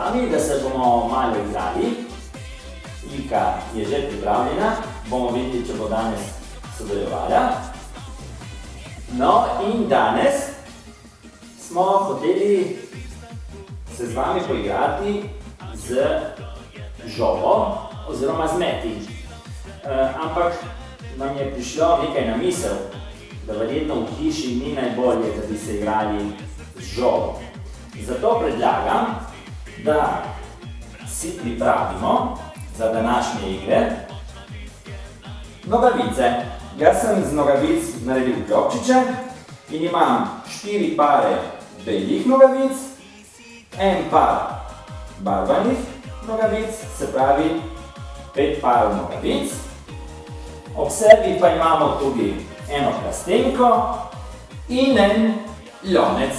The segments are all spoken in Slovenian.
vami, da se bomo malo igrali. Ilka je že pripravljena, bomo videli, če bo danes sodelovala. No in danes smo hoteli se z vami poigrati z žogo oziroma z meti. Ampak nam je prišlo nekaj na misel, da verjetno v hiši ni najbolje, da bi se igrali z žogo. Zato predlagam, da si pripravimo za današnje igre nogavice. Jaz sem z nogavic naredil klobčiče in imam 4 pare belih nogavic, en par barvanih nogavic, se pravi 5 parov nogavic. Ob sebi pa imamo tudi eno plastenko in en lonec.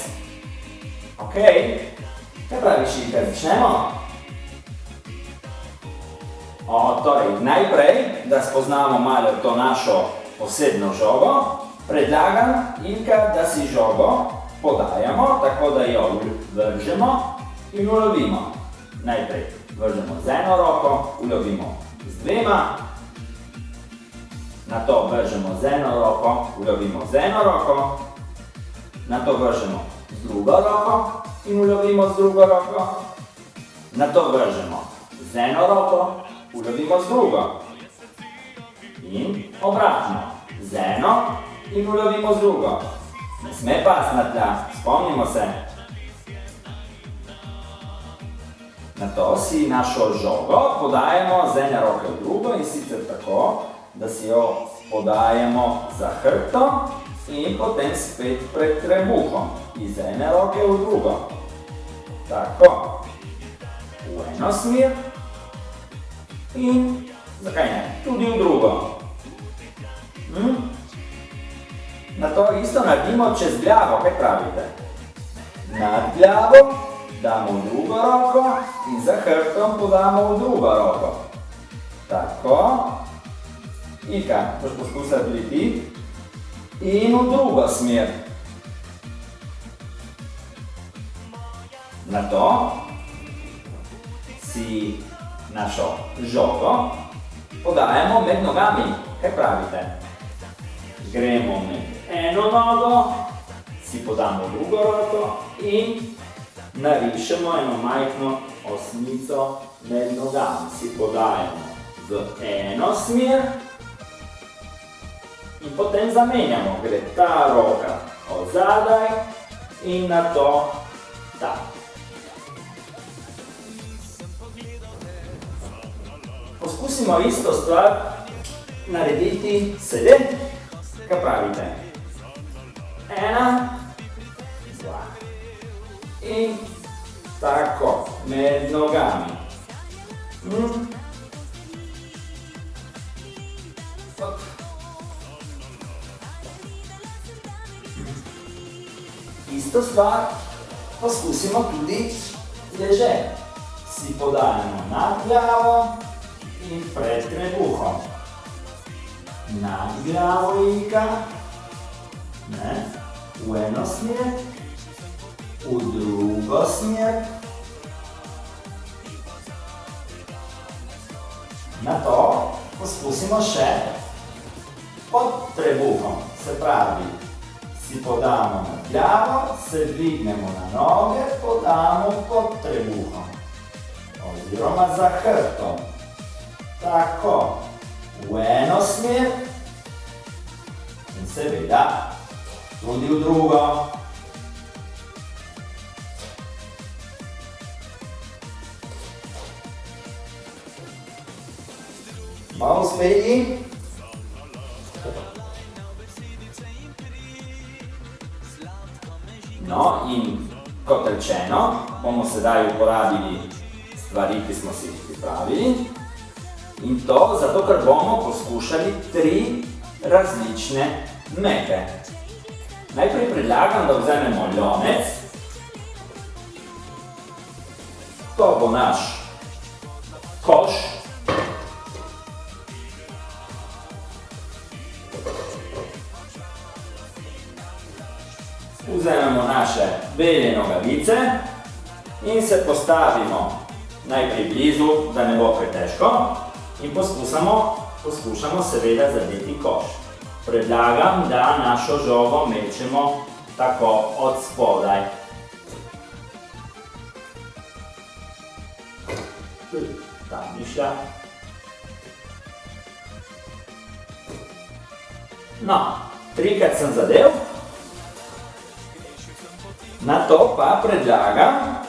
Ok, kaj praviš, Ilka, začnemo? Torej, najprej, da spoznamo malo to našo posebno žogo, predlagam, Ilka, da si žogo podajamo, tako da jo vržemo in ulovimo. Najprej vržemo z eno roko, ulovimo z dvema, nato vržemo z eno roko, ulovimo z eno roko, nato vržemo z drugo roko in ulovimo z drugo roko, nato vržemo z eno roko, ulovimo z drugo in obratno, z eno in ulovimo z drugo. Ne sme pasti na tla, spomnimo se. Nato si našo žogo podajemo z ene roke v drugo in sicer tako, da si jo podajemo za hrbtom in potem spet pred trebuhom iz ene roke v drugo. Tako, v eno smer in, zakaj ne, tudi v drugo. Nato isto naredimo čez glavo, kaj pravite? Nad glavo damo v drugo roko in za hrbtom podamo v drugo roko. Tako. Ilka, boš poskusila tudi ti. In v drugo smer. Nato si našo žogo podajamo med nogami. Kaj pravite? Gremo med eno nogo, si podamo drugo roko in narišemo eno majhno osmico med nogami. Si podajamo v eno smer in potem zamenjamo. Gre ta roka od zadaj in nato ta. Poskusimo isto stvar narediti sedem. Kaj pravite? Ena, dva in tako, med nogami. Isto stvar poskusimo tudi leže. Si podajamo nad glavo in pred trebuhom. Nad glavo, Ilka, v eno smer, v drugo smer. Nato poskusimo še pod trebuhom, se pravi, si podamo nad glavo, se dvignemo na noge, podamo pod trebuhom oziroma za hrbtom. Tako, v eno smer in seveda tudi v drugo. Malo uspeli. No in kot rečeno, bomo sedaj uporabili stvari, ki smo si jih pripravili. In to zato, ker bomo poskušali 3 različne mete. Najprej predlagam, da vzamemo lonec. To bo naš koš. Vzamemo naše bele nogavice in se postavimo najprej blizu, da ne bo pretežko, in poskušamo seveda zadeti koš. Predlagam, da našo žogo mečemo tako od spodaj. Tam mišlja. No, 3-krat sem zadev. Na to pa predlagam,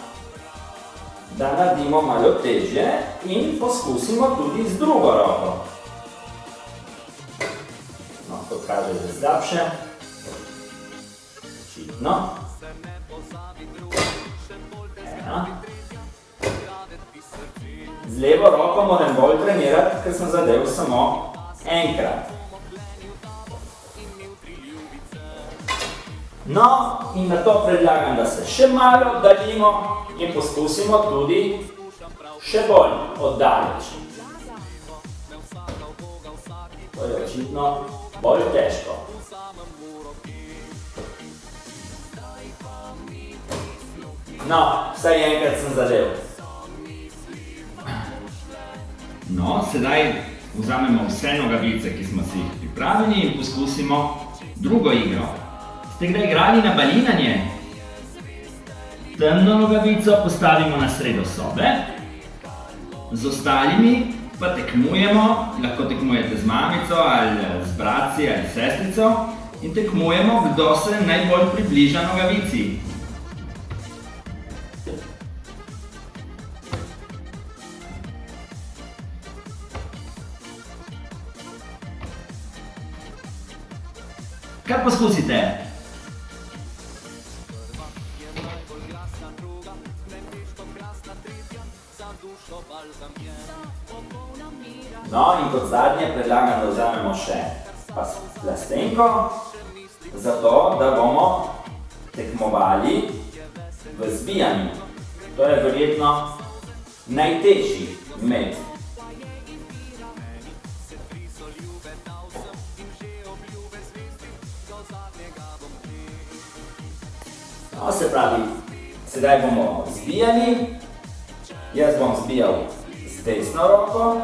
da naredimo malo težje in poskusimo tudi z drugo roko. No, to kaže že slabše. Očitno. Ena. Z levo roko moram bolj trenirati, ker sem zadev samo enkrat. No, in na to predlagam, da se še malo oddaljimo in poskusimo tudi še bolj oddaleč. To je očitno bolj težko. No, vsaj enkrat sem zadev. No, sedaj vzamemo vse nogavice, ki smo si jih pripravili in poskusimo drugo igro. Ste kdaj igrali na balinanje? Temno nogavico postavimo na sredo sobe, z ostalimi pa tekmujemo, lahko tekmujete z mamico ali z bratci ali sestrico in tekmujemo, kdo se najbolj približa nogavici. Kar poskusite. No, in kot zadnje predlagam, da vzamemo še plastenko, zato da bomo tekmovali v zbijanju. To je verjetno najtežji med. No, se pravi, sedaj bomo zbijali. Jaz bom zbijal z desno roko,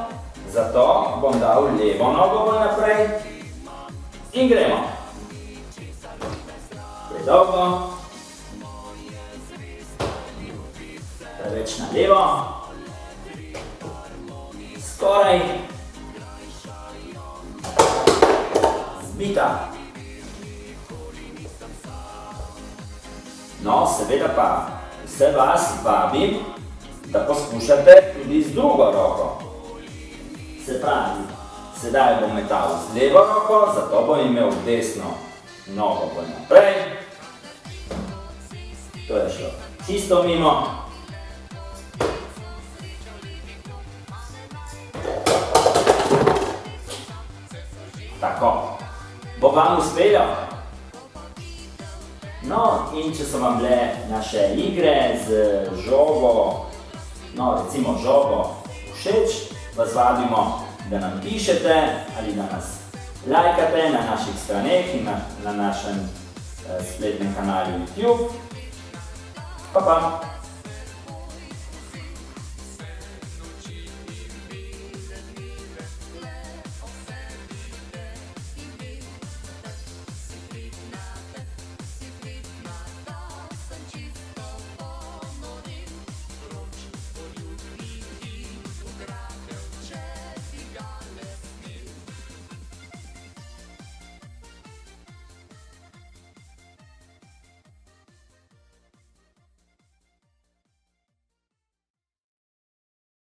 zato bom dal levo nogo bolj naprej in gremo. Predolgo, preveč na levo, skoraj, zbita. No, seveda pa vse vas vabim, da poskušate tudi z drugo roko. Se pravi, sedaj bom metal z levo roko, zato bom imel desno nogo bolj naprej. To je šlo čisto mimo. Tako, bo vam uspelo? No, in če so vam bile naše igre z žogo, no, recimo žogo všeč, vas vabimo, da nam pišete ali da nas lajkate na naših straneh in na našem spletnem kanalu YouTube. Pa pa!